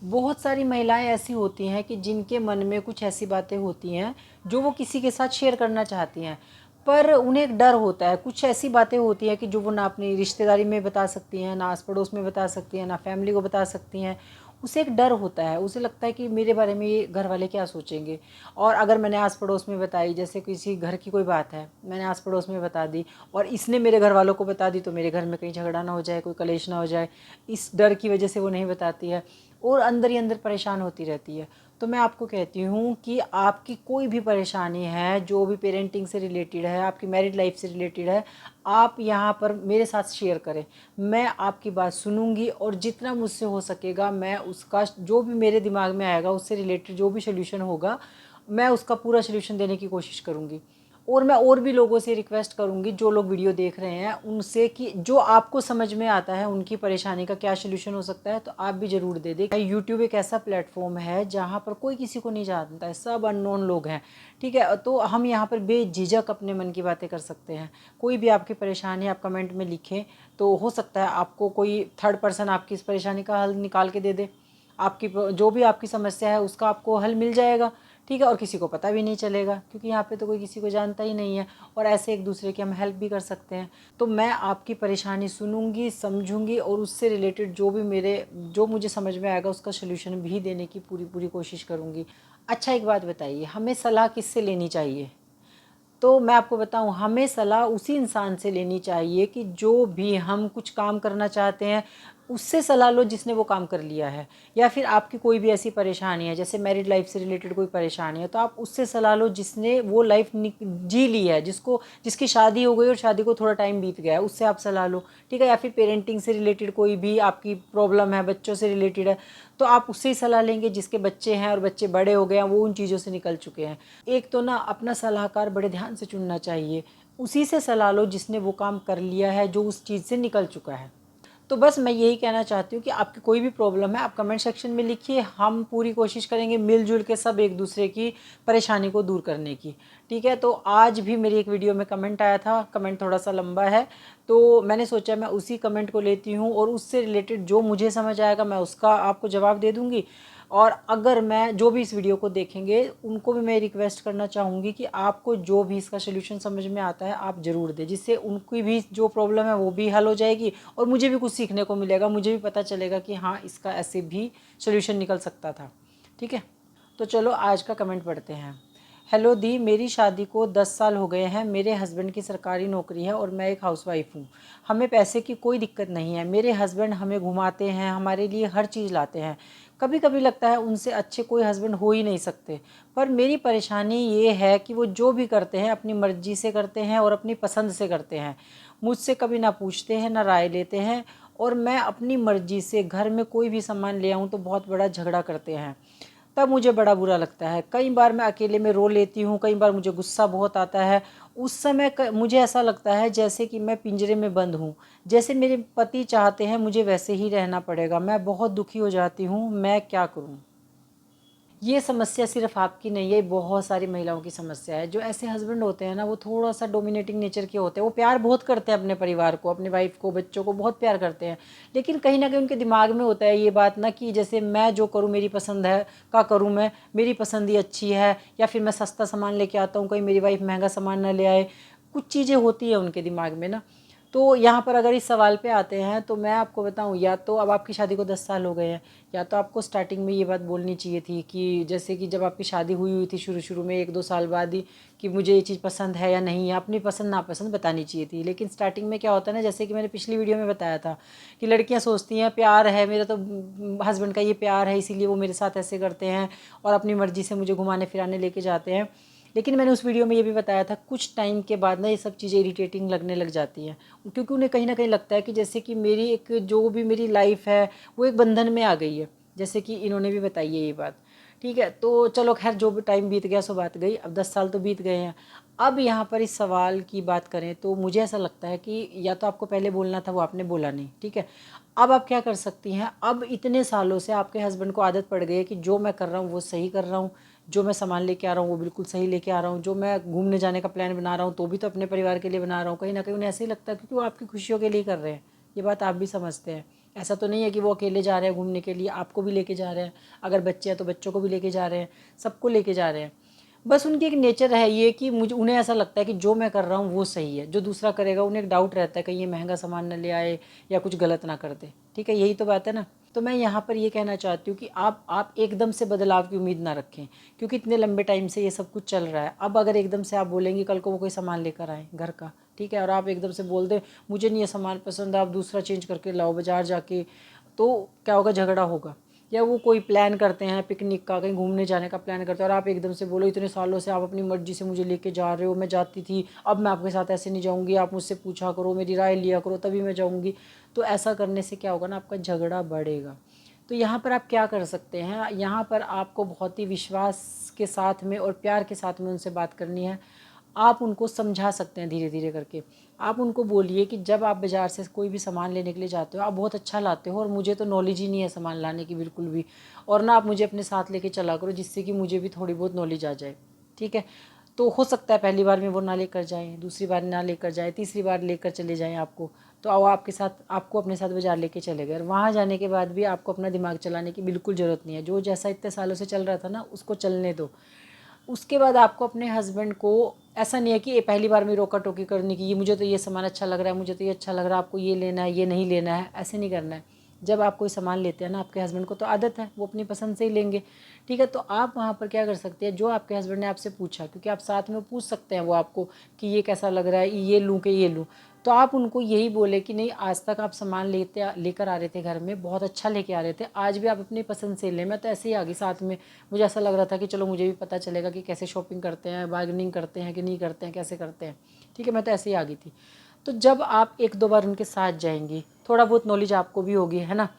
बहुत सारी महिलाएं ऐसी होती हैं कि जिनके मन में कुछ ऐसी बातें होती हैं जो वो किसी के साथ शेयर करना चाहती हैं, पर उन्हें एक डर होता है। कुछ ऐसी बातें होती हैं कि जो वो ना अपनी रिश्तेदारी में बता सकती हैं, ना आस पड़ोस में बता सकती हैं, ना फैमिली को बता सकती हैं। उसे एक डर होता है, उसे लगता है कि मेरे बारे में ये घर वाले क्या सोचेंगे। और अगर मैंने आस पड़ोस में बताई, जैसे किसी घर की कोई बात है, मैंने आस पड़ोस में बता दी और इसने मेरे घर वालों को बता दी, तो मेरे घर में कहीं झगड़ा ना हो जाए, कोई कलेश ना हो जाए, इस डर की वजह से वो नहीं बताती है और अंदर ही अंदर परेशान होती रहती है। तो मैं आपको कहती हूँ कि आपकी कोई भी परेशानी है, जो भी पेरेंटिंग से रिलेटेड है, आपकी मैरिड लाइफ से रिलेटेड है, आप यहाँ पर मेरे साथ शेयर करें। मैं आपकी बात सुनूंगी और जितना मुझसे हो सकेगा मैं उसका, जो भी मेरे दिमाग में आएगा उससे रिलेटेड जो भी सोल्यूशन होगा, मैं उसका पूरा सोल्यूशन देने की कोशिश करूँगी। और मैं और भी लोगों से रिक्वेस्ट करूँगी, जो लोग वीडियो देख रहे हैं उनसे, कि जो आपको समझ में आता है उनकी परेशानी का क्या सोल्यूशन हो सकता है, तो आप भी ज़रूर दे दें। यूट्यूब एक ऐसा प्लेटफॉर्म है जहाँ पर कोई किसी को नहीं जानता है, सब अननोन लोग हैं, ठीक है। तो हम यहाँ पर बेझिझक अपने मन की बातें कर सकते हैं। कोई भी आपकी परेशानी आप कमेंट में लिखें, तो हो सकता है आपको कोई थर्ड पर्सन आपकी इस परेशानी का हल निकाल के दे दे। आपकी जो भी आपकी समस्या है उसका आपको हल मिल जाएगा, ठीक है। और किसी को पता भी नहीं चलेगा, क्योंकि यहाँ पे तो कोई किसी को जानता ही नहीं है। और ऐसे एक दूसरे की हम हेल्प भी कर सकते हैं। तो मैं आपकी परेशानी सुनूंगी, समझूंगी और उससे रिलेटेड जो भी जो मुझे समझ में आएगा उसका सोल्यूशन भी देने की पूरी पूरी कोशिश करूँगी। अच्छा, एक बात बताइए, हमें सलाह किससे लेनी चाहिए? तो मैं आपको बताऊं, हमें सलाह उसी इंसान से लेनी चाहिए कि जो भी हम कुछ काम करना चाहते हैं उससे सलाह लो जिसने वो काम कर लिया है। या फिर आपकी कोई भी ऐसी परेशानी है, जैसे मैरिड लाइफ से रिलेटेड कोई परेशानी है, तो आप उससे सलाह लो जिसने वो लाइफ जी ली है, जिसकी शादी हो गई और शादी को थोड़ा टाइम बीत गया है, उससे आप सलाह लो, ठीक है। या फिर पेरेंटिंग से रिलेटेड कोई भी आपकी प्रॉब्लम है, बच्चों से रिलेटेड है, तो आप उससे ही सलाह लेंगे जिसके बच्चे हैं और बच्चे बड़े हो गए हैं, वो उन चीज़ों से निकल चुके हैं। एक तो ना अपना सलाहकार बड़े ध्यान से चुनना चाहिए, उसी से सलाह लो जिसने वो काम कर लिया है, जो उस चीज़ से निकल चुका है। तो बस मैं यही कहना चाहती हूँ कि आपकी कोई भी प्रॉब्लम है आप कमेंट सेक्शन में लिखिए, हम पूरी कोशिश करेंगे मिलजुल के सब एक दूसरे की परेशानी को दूर करने की, ठीक है। तो आज भी मेरी एक वीडियो में कमेंट आया था, कमेंट थोड़ा सा लंबा है, तो मैंने सोचा मैं उसी कमेंट को लेती हूँ और उससे रिलेटेड जो मुझे समझ आएगा मैं उसका आपको जवाब दे दूँगी। और अगर मैं जो भी इस वीडियो को देखेंगे उनको भी मैं रिक्वेस्ट करना चाहूँगी कि आपको जो भी इसका सोल्यूशन समझ में आता है आप ज़रूर दें, जिससे उनकी भी जो प्रॉब्लम है वो भी हल हो जाएगी और मुझे भी कुछ सीखने को मिलेगा, मुझे भी पता चलेगा कि हाँ, इसका ऐसे भी सोल्यूशन निकल सकता था, ठीक है। तो चलो आज का कमेंट पढ़ते हैं। हेलो दी, मेरी शादी को 10 साल हो गए हैं। मेरे हस्बैंड की सरकारी नौकरी है और मैं एक हाउसवाइफ हूँ। हमें पैसे की कोई दिक्कत नहीं है। मेरे हस्बैंड हमें घुमाते हैं, हमारे लिए हर चीज़ लाते हैं। कभी कभी लगता है उनसे अच्छे कोई हस्बैंड हो ही नहीं सकते। पर मेरी परेशानी ये है कि वो जो भी करते हैं अपनी मर्जी से करते हैं और अपनी पसंद से करते हैं। मुझसे कभी ना पूछते हैं ना राय लेते हैं, और मैं अपनी मर्जी से घर में कोई भी सामान ले आऊँ तो बहुत बड़ा झगड़ा करते हैं। तब मुझे बड़ा बुरा लगता है। कई बार मैं अकेले में रो लेती हूँ, कई बार मुझे गुस्सा बहुत आता है। उस समय मुझे ऐसा लगता है जैसे कि मैं पिंजरे में बंद हूँ, जैसे मेरे पति चाहते हैं मुझे वैसे ही रहना पड़ेगा। मैं बहुत दुखी हो जाती हूँ, मैं क्या करूँ? ये समस्या सिर्फ आपकी नहीं है, बहुत सारी महिलाओं की समस्या है। जो ऐसे हस्बैंड होते हैं ना, वो थोड़ा सा डोमिनेटिंग नेचर के होते हैं। वो प्यार बहुत करते हैं अपने परिवार को, अपनी वाइफ को, बच्चों को बहुत प्यार करते हैं, लेकिन कहीं ना कहीं उनके दिमाग में होता है ये बात ना कि जैसे मैं जो करूँ मेरी पसंद है का करूँ, मैं मेरी पसंद ही अच्छी है, या फिर मैं सस्ता सामान लेके आता हूँ, कहीं मेरी वाइफ महंगा सामान ना ले आए। कुछ चीज़ें होती हैं उनके दिमाग में ना। तो यहाँ पर अगर इस सवाल पे आते हैं तो मैं आपको बताऊँ, या तो अब आपकी शादी को 10 साल हो गए हैं, या तो आपको स्टार्टिंग में ये बात बोलनी चाहिए थी कि जैसे कि जब आपकी शादी हुई हुई थी शुरू शुरू में 1-2 साल बाद ही, कि मुझे ये चीज़ पसंद है या नहीं है, अपनी पसंद नापसंद बतानी चाहिए थी। लेकिन स्टार्टिंग में क्या होता है ना, जैसे कि मैंने पिछली वीडियो में बताया था कि लड़कियां सोचती हैं प्यार है मेरा, तो हस्बैंड का ये प्यार है इसीलिए वो मेरे साथ ऐसे करते हैं और अपनी मर्ज़ी से मुझे घुमाने फिराने लेके जाते हैं। लेकिन मैंने उस वीडियो में ये भी बताया था, कुछ टाइम के बाद ना ये सब चीज़ें इरिटेटिंग लगने लग जाती हैं, क्योंकि उन्हें कहीं ना कहीं लगता है कि जैसे कि मेरी एक जो भी मेरी लाइफ है वो एक बंधन में आ गई है, जैसे कि इन्होंने भी बताई है ये बात, ठीक है। तो चलो खैर, जो भी टाइम बीत गया सो बात गई, अब 10 साल तो बीत गए हैं। अब यहाँ पर इस सवाल की बात करें तो मुझे ऐसा लगता है कि या तो आपको पहले बोलना था, वो आपने बोला नहीं, ठीक है। अब आप क्या कर सकती हैं, अब इतने सालों से आपके हस्बैंड को आदत पड़ गई है कि जो मैं कर रहा हूँ वो सही कर रहा हूँ, जो मैं सामान लेके आ रहा हूँ वो बिल्कुल सही लेके आ रहा हूँ, जो मैं घूमने जाने का प्लान बना रहा हूँ तो भी तो अपने परिवार के लिए बना रहा हूँ, कहीं ना कहीं उन्हें ऐसे ही लगता है क्योंकि वो आपकी खुशियों के लिए कर रहे हैं। ये बात आप भी समझते हैं। ऐसा तो नहीं है कि वो अकेले जा रहे हैं घूमने के लिए, आपको भी लेके जा रहे हैं, अगर बच्चे हैं तो बच्चों को भी लेके जा रहे हैं, सबको लेके जा रहे हैं। बस उनकी एक नेचर है ये कि उन्हें ऐसा लगता है कि जो मैं कर रहा हूँ वो सही है, जो दूसरा करेगा उन्हें एक डाउट रहता है कहीं ये महंगा सामान न ले आए या कुछ गलत ना कर दे। ठीक है, यही तो बात है ना। तो मैं यहाँ पर ये कहना चाहती हूँ कि आप एकदम से बदलाव की उम्मीद ना रखें, क्योंकि इतने लंबे टाइम से ये सब कुछ चल रहा है। अब अगर एकदम से आप बोलेंगे कल को वो कोई सामान लेकर आए घर का, ठीक है, और आप एकदम से बोल दें मुझे नहीं ये सामान पसंद, आप दूसरा चेंज करके लाओ बाज़ार जाके, तो क्या होगा, झगड़ा होगा। या वो कोई प्लान करते हैं पिकनिक का, कहीं घूमने जाने का प्लान करते हैं और आप एकदम से बोलो इतने सालों से आप अपनी मर्जी से मुझे लेके जा रहे हो, मैं जाती थी, अब मैं आपके साथ ऐसे नहीं जाऊंगी, आप मुझसे पूछा करो, मेरी राय लिया करो तभी मैं जाऊंगी। तो ऐसा करने से क्या होगा ना, आपका झगड़ा बढ़ेगा। तो यहाँ पर आप क्या कर सकते हैं, यहाँ पर आपको बहुत ही विश्वास के साथ में और प्यार के साथ में उनसे बात करनी है। आप उनको समझा सकते हैं धीरे धीरे करके। आप उनको बोलिए कि जब आप बाज़ार से कोई भी सामान लेने के लिए जाते हो आप बहुत अच्छा लाते हो और मुझे तो नॉलेज ही नहीं है सामान लाने की बिल्कुल भी, और ना आप मुझे अपने साथ लेके चला करो जिससे कि मुझे भी थोड़ी बहुत नॉलेज आ जाए। ठीक है, तो हो सकता है पहली बार में वो ना लेकर जाएँ, दूसरी बार ना लेकर जाए, तीसरी बार लेकर चले जाएँ आपको, तो वो आपके साथ, आपको अपने साथ बाज़ार लेके चले गए। वहाँ जाने के बाद भी आपको अपना दिमाग चलाने की बिल्कुल ज़रूरत नहीं है, जो जैसा इतने सालों से चल रहा था ना उसको चलने दो। उसके बाद आपको अपने हस्बैंड को, ऐसा नहीं है कि ये पहली बार में रोका टोकी करने की, ये मुझे तो ये सामान अच्छा लग रहा है, मुझे तो ये अच्छा लग रहा है, आपको ये लेना है ये नहीं लेना है, ऐसे नहीं करना है। जब आप कोई सामान लेते हैं ना, आपके हस्बैंड को तो आदत है वो अपनी पसंद से ही लेंगे। ठीक है, तो आप वहाँ पर क्या कर सकते हैं, जो आपके हस्बैंड ने आपसे पूछा, क्योंकि आप साथ में पूछ सकते हैं वो आपको कि ये कैसा लग रहा है, ये लूँ कि ये लूँ, तो आप उनको यही बोले कि नहीं आज तक आप सामान लेकर आ रहे थे घर में, बहुत अच्छा लेके आ रहे थे, आज भी आप अपनी पसंद से लें। मैं तो ऐसे ही आ गई साथ में, मुझे ऐसा लग रहा था कि चलो मुझे भी पता चलेगा कि कैसे शॉपिंग करते हैं, बार्गेनिंग करते हैं कि नहीं करते हैं, कैसे करते हैं। ठीक है, मैं तो ऐसे ही आ गई थी। तो जब आप एक दो बार उनके साथ जाएंगी, थोड़ा बहुत नॉलेज आपको भी होगी, है ना।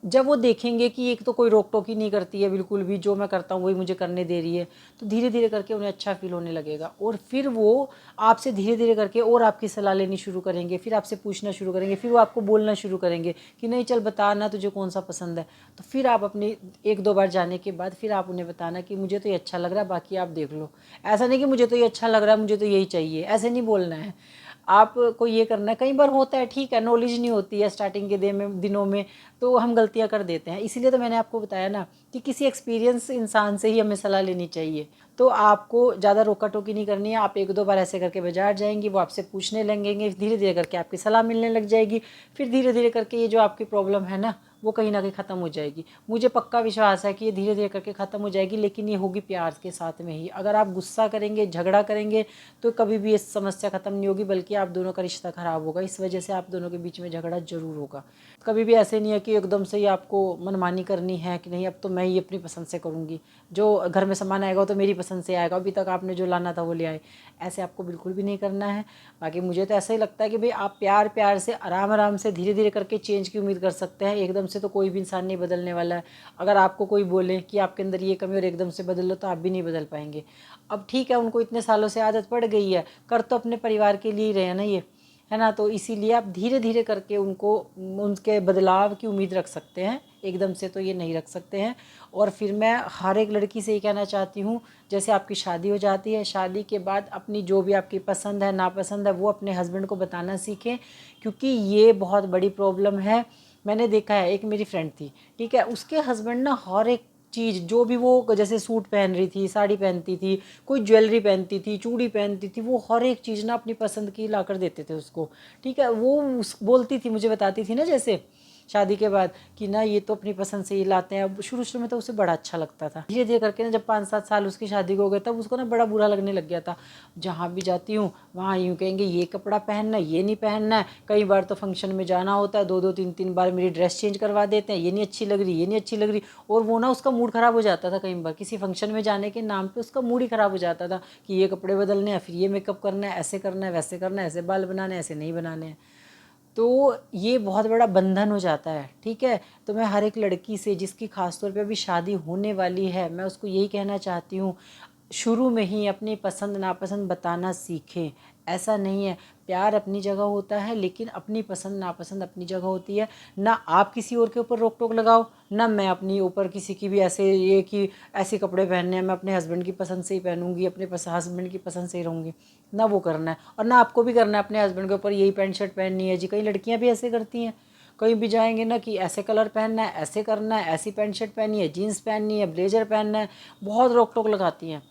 जब वो देखेंगे कि एक तो कोई रोक टोक ही नहीं करती है बिल्कुल भी, जो मैं करता हूँ वही मुझे करने दे रही है, तो धीरे धीरे करके उन्हें अच्छा फील होने लगेगा और फिर वो आपसे धीरे धीरे करके और आपकी सलाह लेनी शुरू करेंगे, फिर आपसे पूछना शुरू करेंगे, फिर वो आपको बोलना शुरू करेंगे कि नहीं चल बता ना तुझे कौन सा पसंद है। तो फिर आप अपनी एक दो बार जाने के बाद फिर आप उन्हें बताना कि मुझे तो ये अच्छा लग रहा है, बाकी आप देख लो। ऐसा नहीं कि मुझे तो ये अच्छा लग रहा है, मुझे तो यही चाहिए, ऐसे नहीं बोलना है। आपको ये करना है, कई बार होता है, ठीक है, नॉलेज नहीं होती है स्टार्टिंग के दिनों में, तो हम गलतियां कर देते हैं। इसीलिए तो मैंने आपको बताया ना कि किसी एक्सपीरियंस इंसान से ही हमें सलाह लेनी चाहिए। तो आपको ज़्यादा रोका टोकी नहीं करनी है, आप एक दो बार ऐसे करके बाजार जाएंगी, वो आपसे पूछने लगेंगे, धीरे धीरे करके आपकी सलाह मिलने लग जाएगी, फिर धीरे धीरे करके ये जो आपकी प्रॉब्लम है ना वो कहीं ना कहीं ख़त्म हो जाएगी। मुझे पक्का विश्वास है कि ये धीरे धीरे करके ख़त्म हो जाएगी, लेकिन ये होगी प्यार के साथ में ही। अगर आप गुस्सा करेंगे, झगड़ा करेंगे, तो कभी भी ये समस्या ख़त्म नहीं होगी, बल्कि आप दोनों का रिश्ता ख़राब होगा। इस वजह से आप दोनों के बीच में झगड़ा ज़रूर होगा। कभी भी ऐसे नहीं है कि एकदम से ही आपको मनमानी करनी है कि नहीं अब तो मैं ही अपनी पसंद से करूँगी, जो घर में सामान आएगा तो मेरी पसंद से आएगा, अभी तक आपने जो लाना था वो ले आए, ऐसे आपको बिल्कुल भी नहीं करना है। बाकी मुझे तो ऐसा ही लगता है कि भाई आप प्यार प्यार से आराम आराम से धीरे धीरे करके चेंज की उम्मीद कर सकते हैं, एकदम से तो कोई भी इंसान नहीं बदलने वाला है। अगर आपको कोई बोले कि आपके अंदर ये कमी और एकदम से बदल लो, तो आप भी नहीं बदल पाएंगे। अब ठीक है, उनको इतने सालों से आदत पड़ गई है, कर तो अपने परिवार के लिए ही रहे हैं ना ये, है ना। तो इसीलिए आप धीरे धीरे करके उनको उनके बदलाव की उम्मीद रख सकते हैं, एकदम से तो ये नहीं रख सकते हैं। और फिर मैं हर एक लड़की से ये कहना चाहती हूँ, जैसे आपकी शादी हो जाती है, शादी के बाद अपनी जो भी आपकी पसंद है नापसंद है वो अपने हस्बैंड को बताना सीखें, क्योंकि ये बहुत बड़ी प्रॉब्लम है। मैंने देखा है, एक मेरी फ्रेंड थी, ठीक है, उसके हस्बैंड ना हर एक चीज़ जो भी वो, जैसे सूट पहन रही थी, साड़ी पहनती थी, कोई ज्वेलरी पहनती थी, चूड़ी पहनती थी, वो हर एक चीज़ ना अपनी पसंद की ला कर देते थे उसको। ठीक है, वो बोलती थी, मुझे बताती थी ना जैसे शादी के बाद कि ना ये तो अपनी पसंद से ही लाते हैं। अब शुरू शुरू में तो उसे बड़ा अच्छा लगता था, धीरे धीरे करके ना जब 5-7 साल उसकी शादी को हो गए तब उसको ना बड़ा बुरा लगने लग गया था। जहाँ भी जाती हूँ वहाँ यूँ कहेंगे ये कपड़ा पहनना है, ये नहीं पहनना है। कई बार तो फंक्शन में जाना होता है, 2-2 3-3 बार मेरी ड्रेस चेंज करवा देते हैं, ये नहीं अच्छी लग रही, ये नहीं अच्छी लग रही। और वो ना उसका मूड ख़राब हो जाता था, कई बार किसी फंक्शन में जाने के नाम पे उसका मूड ही ख़राब हो जाता था कि ये कपड़े बदलने हैं, फिर ये मेकअप करना है, ऐसे करना है, वैसे करना है, ऐसे बाल बनाने हैं, ऐसे नहीं बनाने हैं। तो ये बहुत बड़ा बंधन हो जाता है। ठीक है, तो मैं हर एक लड़की से जिसकी खासतौर पे अभी शादी होने वाली है, मैं उसको यही कहना चाहती हूँ, शुरू में ही अपनी पसंद नापसंद बताना सीखें। ऐसा नहीं है, प्यार अपनी जगह होता है, लेकिन अपनी पसंद नापसंद अपनी जगह होती है। ना आप किसी और के ऊपर रोक टोक लगाओ, ना मैं अपनी ऊपर किसी की भी ऐसे ये कि ऐसे कपड़े पहनने हैं, मैं अपने हस्बैंड की पसंद से ही पहनूंगी, अपने हस्बैंड की पसंद से ही रहूँगी, ना वो करना है। और ना आपको भी करना है अपने हस्बैंड के ऊपर यही पैंट शर्ट पहननी है जी। कई लड़कियाँ भी ऐसे करती हैं, कहीं भी जाएंगे ना कि ऐसे कलर पहनना है, ऐसे करना है, ऐसी पैंट शर्ट पहनी है, जीन्स पहननी है, ब्लेजर पहनना है, बहुत रोक टोक लगाती हैं।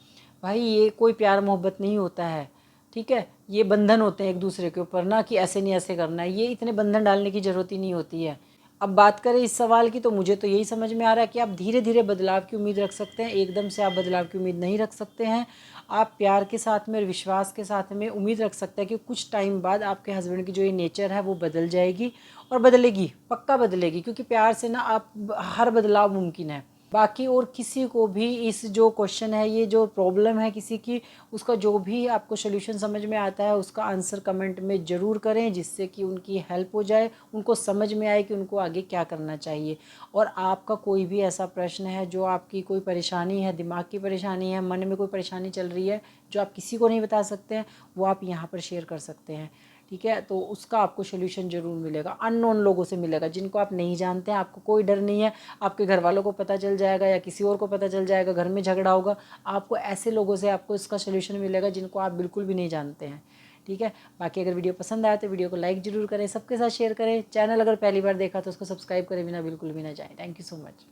भाई ये कोई प्यार मोहब्बत नहीं होता है, ठीक है। ये बंधन होते हैं एक दूसरे के ऊपर ना, कि ऐसे नहीं ऐसे करना है, ये इतने बंधन डालने की ज़रूरत ही नहीं होती है। अब बात करें इस सवाल की, तो मुझे तो यही समझ में आ रहा है कि आप धीरे धीरे बदलाव की उम्मीद रख सकते हैं, एकदम से आप बदलाव की उम्मीद नहीं रख सकते हैं। आप प्यार के साथ में और विश्वास के साथ में उम्मीद रख सकते हैं कि कुछ टाइम बाद आपके हस्बैंड की जो ये नेचर है वो बदल जाएगी, और बदलेगी, पक्का बदलेगी, क्योंकि प्यार से ना आप हर बदलाव मुमकिन है। बाकी और किसी को भी इस जो क्वेश्चन है, ये जो प्रॉब्लम है किसी की, उसका जो भी आपको सोल्यूशन समझ में आता है उसका आंसर कमेंट में ज़रूर करें, जिससे कि उनकी हेल्प हो जाए, उनको समझ में आए कि उनको आगे क्या करना चाहिए। और आपका कोई भी ऐसा प्रश्न है, जो आपकी कोई परेशानी है, दिमाग की परेशानी है, मन में कोई परेशानी चल रही है जो आप किसी को नहीं बता सकते हैं, वो आप यहाँ पर शेयर कर सकते हैं, ठीक है। तो उसका आपको सोल्यूशन ज़रूर मिलेगा, अननोन लोगों से मिलेगा, जिनको आप नहीं जानते हैं। आपको कोई डर नहीं है, आपके घर वालों को पता चल जाएगा या किसी और को पता चल जाएगा, घर में झगड़ा होगा, आपको ऐसे लोगों से आपको इसका सोल्यूशन मिलेगा जिनको आप बिल्कुल भी नहीं जानते हैं, ठीक है। बाकी अगर वीडियो पसंद आए तो वीडियो को लाइक ज़रूर करें, सबके साथ शेयर करें, चैनल अगर पहली बार देखा तो उसको सब्सक्राइब करें बिना बिल्कुल भी ना जाएँ। Thank you so much.